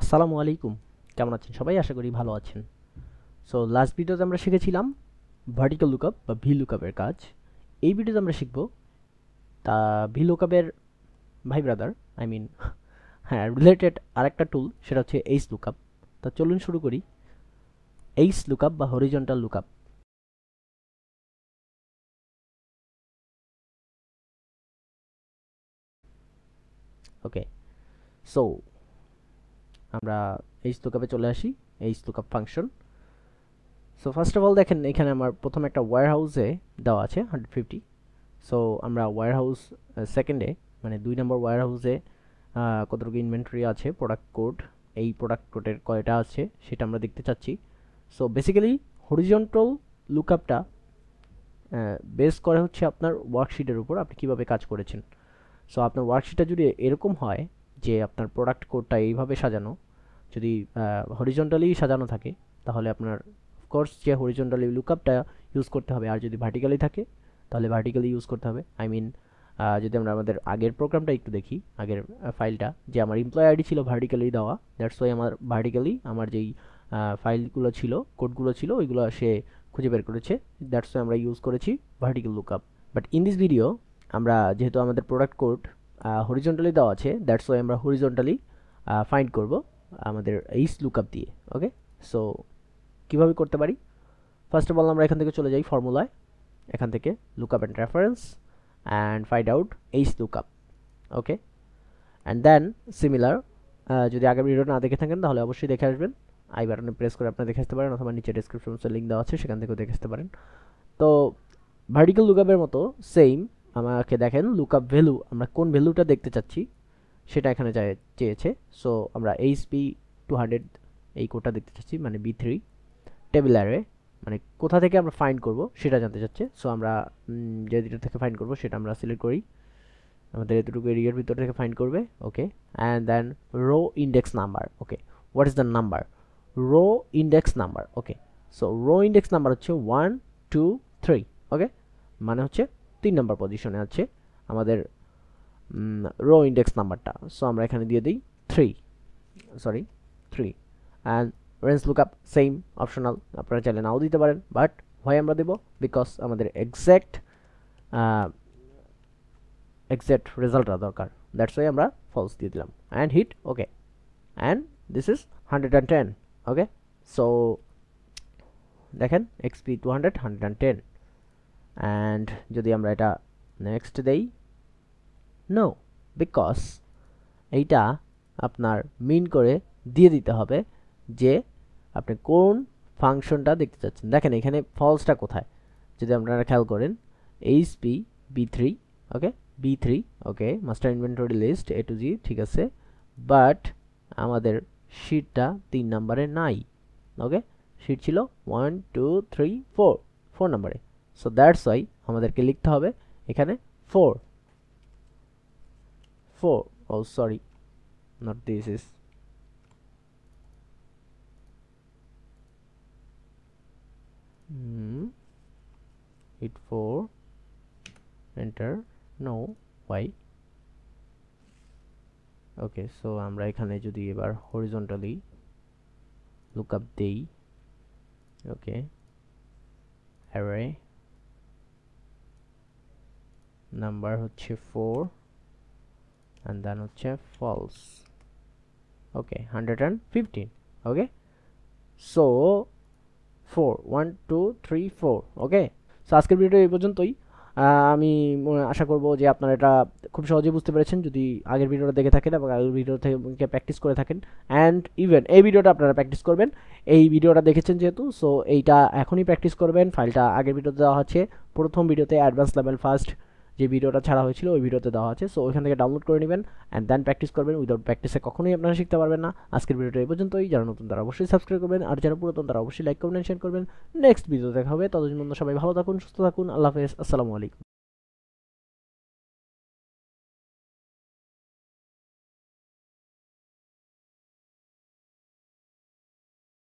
আসসালামু আলাইকুম। কেমন আছেন সবাই? আশা করি ভালো আছেন। সো লাস্ট ভিডিওতে আমরা শিখেছিলাম ভার্টিক্যাল লুকআপ বা ভি লুকআপের কাজ। এই ভিডিওতে আমরা শিখব তা ভি লুকআপের ভাই ব্রাদার, আই মিন হ্যাঁ, রিলেটেড আরেকটা টুল, সেটা হচ্ছে এইচ লুকআপ। তা চলুন শুরু করি। এইচ লুকআপ বা হরিজন্টাল লুকআপ। ওকে, সো আমরা এইচ লুকআপে চলে আসি। H lookup function. So first of all দেখেন, এখানে আমার প্রথম একটা ওয়্যার হাউসে দেওয়া আছে 150। সো আমরা ওয়্যার হাউস সেকেন্ডে, মানে 2 নম্বর ওয়্যার হাউসে কতটুকু ইনভেন্টরি আছে, প্রোডাক্ট কোড, এই প্রোডাক্ট কোডের কয়টা আছে সেটা আমরা দেখতে চাচ্ছি। সো বেসিক্যালি হরিজন্টাল লুকআপটা বেস করে হচ্ছে আপনার ওয়ার্কশিটের উপর আপনি কিভাবে কাজ করেছেন। সো আপনার ওয়ার্কশিটটা যদি এরকম হয় যে আপনার প্রোডাক্ট কোডটা এইভাবে সাজানো, যদি হরিজন্টালি সাজানো থাকে, তাহলে আপনার অফকোর্স যে হরিজন্টালি লুকআপটা ইউজ করতে হবে। আর যদি ভার্টিক্যালি থাকে তাহলে ভার্টিক্যালি ইউজ করতে হবে। আই মিন, যদি আমরা আমাদের আগের প্রোগ্রামটা একটু দেখি, আগের ফাইলটা, যে আমার এমপ্লয় আইডি ছিল ভার্টিক্যালি দেওয়া, দ্যাটস ওয়াই আমার ভার্টিক্যালি আমার যেই ফাইলগুলো ছিল, কোডগুলো ছিল, ওইগুলো সে খুঁজে বের করেছে। দ্যাটস ওয়াই আমরা ইউজ করেছি vertical lookup. But in this video আমরা যেহেতু আমাদের প্রোডাক্ট কোড হরিজন্টালি দেওয়া আছে, দ্যাটস ওয়াই আমরা হরিজন্টালি ফাইন্ড করব আমাদের এইচ লুকআপ দিয়ে। ওকে, সো কীভাবে করতে পারি? ফার্স্ট অফ অল আমরা এখান থেকে চলে যাই ফর্মুলায়, এখান থেকে lookup and reference and find out H lookup. Okay, and then similar, যদি আগের ভিডিও না দেখে থাকেন তাহলে অবশ্যই দেখে আসবেন। আই বাটনে প্রেস করে আপনারা দেখে আসতে পারেন, অথবা নিচে ডেসক্রিপশন বক্সে লিঙ্ক দেওয়া আছে, সেখান থেকেও দেখে আসতে পারেন। তো ভার্টিক্যাল লুকআপের মতো সেম আমাকে দেখেন লুকআপ ভ্যালু, আমরা কোন ভ্যালুটা দেখতে চাচ্ছি সেটা এখানে চেয়েছে। সো আমরা এইচপি 200 এই কোডটা দেখতে চাচ্ছি, মানে বি3 টেবিল অ্যারে, মানে কোথা থেকে আমরা ফাইন্ড করব সেটা জানতে চাচ্ছে। সো আমরা যে যেটা থেকে ফাইন্ড করব সেটা আমরা সিলেক্ট করি, আমাদের এতটুকু এরিয়ার ভিতর থেকে ফাইন্ড করবে। Okay, and then row index number. Okay, what is the number? Row index number. Okay, so row index number হচ্ছে 1 2 3। ওকে, মানে হচ্ছে 3 নম্বর পজিশনে আছে আমাদের রো ইন্ডেক্স নাম্বারটা। সো আমরা এখানে দিয়ে দিই 3, sorry 3। And range lookup same, optional, আপনারা চাইলে নাও দিতে পারেন, বাট হোয়াই আমরা দেব? বিকজ আমাদের এক্স্যাক্ট রেজাল্টটা দরকার, দ্যাটস ওয়াই আমরা ফলস দিয়ে দিলাম। And hit okay, and this is 110। Okay, so দেখেন এক্সপি 200 110। অ্যান্ড যদি আমরা এটা নেক্সট দেই, নো, বিকজ এইটা আপনার মিন করে দিয়ে দিতে হবে যে আপনি কোন ফাংশনটা দেখতে চাচ্ছেন। দেখেন এখানে ফলসটা কোথায়, যদি আপনারা খেয়াল করেন, এইচপি বি3, ওকে বি3, ওকে মাস্টার ইনভেন্টরি লিস্ট এ টু জি, ঠিক আছে, বাট আমাদের শিটটা 3 নম্বরে নাই। ওকে, শিট ছিল 1 2 3 4, 4 নম্বরে। সো দ্যাটস ওয়াই আমাদেরকে লিখতে হবে এখানে 4 4, oh sorry, not this is hit 4, enter, no, why? Okay, so আমরা এখানে যদি এবার হরিজন্টালি লুকআপ দেই, ওকে, অ্যারে নাম্বার হচ্ছে 4 and then হচ্ছে false। ওকে, 115। ওকে, সো 4 1 2 3 4। ওকে, সো আজকের ভিডিও এই পর্যন্তই। আমি আশা করব যে আপনারা এটা খুব সহজেই বুঝতে পেরেছেন, যদি আগের ভিডিওটা দেখে থাকেন এবং আগের ভিডিও থেকে প্র্যাকটিস করে থাকেন। অ্যান্ড ইভেন এই ভিডিওটা আপনারা প্র্যাকটিস করবেন, এই ভিডিওটা দেখেছেন যেহেতু, সো এইটা এখনই প্র্যাকটিস করবেন। ফাইলটা আগের ভিডিওতে দেওয়া আছে, প্রথম ভিডিওতে অ্যাডভান্স লেভেল ফার্স্ট যে ভিডিওটা ছাড়া হয়েছিল ওই ভিডিওতে দেওয়া আছে। সো ওইখান থেকে ডাউনলোড করে নেবেন অ্যান্ড দেন প্র্যাকটিস করবেন। উইদাউট প্র্যাকটিসে কখনোই আপনারা শিখতে পারবেন না। আজকের ভিডিওটা এই পর্যন্তই। যারা নতুন তারা অবশ্যই সাবস্ক্রাইব করবেন, আর যারা পুরাতন তারা অবশ্যই লাইক কমেন্ট শেয়ার করবেন। নেক্সট ভিডিও দেখা হবে, ততদিন পর্যন্ত সবাই ভালো থাকুন, সুস্থ থাকুন। আল্লাহ হাফেজ, আসসালামু আলাইকুম।